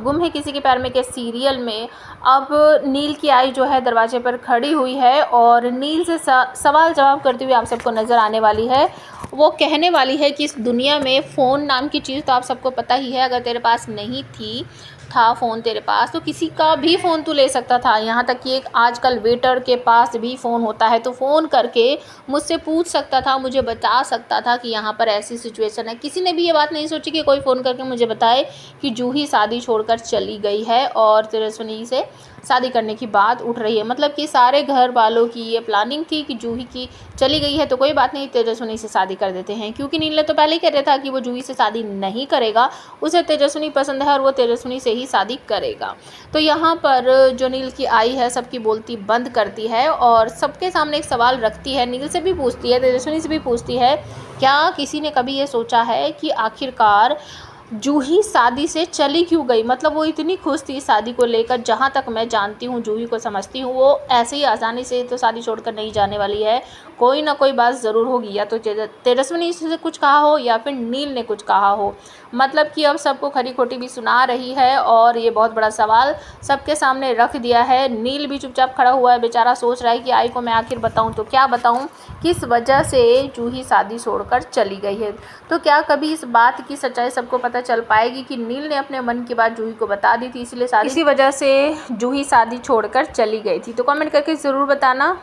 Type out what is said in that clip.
गुम है किसी के प्यार में के सीरियल में अब नील की आई जो है दरवाजे पर खड़ी हुई है और नील से सवाल जवाब करती हुई आप सबको नज़र आने वाली है। वो कहने वाली है कि इस दुनिया में फ़ोन नाम की चीज़ तो आप सबको पता ही है, अगर तेरे पास नहीं था फ़ोन तेरे पास तो किसी का भी फ़ोन तू ले सकता था। यहाँ तक कि एक आजकल वेटर के पास भी फ़ोन होता है, तो फ़ोन करके मुझसे पूछ सकता था, मुझे बता सकता था कि यहाँ पर ऐसी सिचुएशन है। किसी ने भी ये बात नहीं सोची कि कोई फ़ोन करके मुझे बताए कि जूही शादी छोड़कर चली गई है और तेजस्विनी से शादी करने की बात उठ रही है। मतलब कि सारे घर वालों की ये प्लानिंग थी कि जूही की चली गई है तो कोई बात नहीं, तेजस्विनी से शादी कर देते हैं, क्योंकि नील ने तो पहले ही कह दिया था कि वो जूही से शादी नहीं करेगा, उसे तेजस्विनी पसंद है और वो तेजस्विनी से ही शादी करेगा। तो यहाँ पर जो नील की आई है सबकी बोलती बंद करती है और सबके सामने एक सवाल रखती है, नील से भी पूछती है, तेजस्विनी से भी पूछती है, क्या किसी ने कभी ये सोचा है कि आखिरकार जूही शादी से चली क्यों गई? मतलब वो इतनी खुश थी शादी को लेकर, जहाँ तक मैं जानती हूँ, जूही को समझती हूँ, वो ऐसे ही आसानी से तो शादी छोड़कर नहीं जाने वाली है। कोई ना कोई बात ज़रूर होगी, या तो तेजस्विनी से कुछ कहा हो या फिर नील ने कुछ कहा हो। मतलब कि अब सबको खरी खोटी भी सुना रही है और ये बहुत बड़ा सवाल सबके सामने रख दिया है। नील भी चुपचाप खड़ा हुआ है, बेचारा सोच रहा है कि आई को मैं आखिर बताऊँ तो क्या बताऊँ, किस वजह से जूही शादी छोड़कर चली गई है। तो क्या कभी इस बात की सच्चाई सबको पता चल पाएगी कि नील ने अपने मन की बात जूही को बता दी थी, इसलिए इसी वजह से जूही शादी छोड़कर चली गई थी? तो कमेंट करके ज़रूर बताना।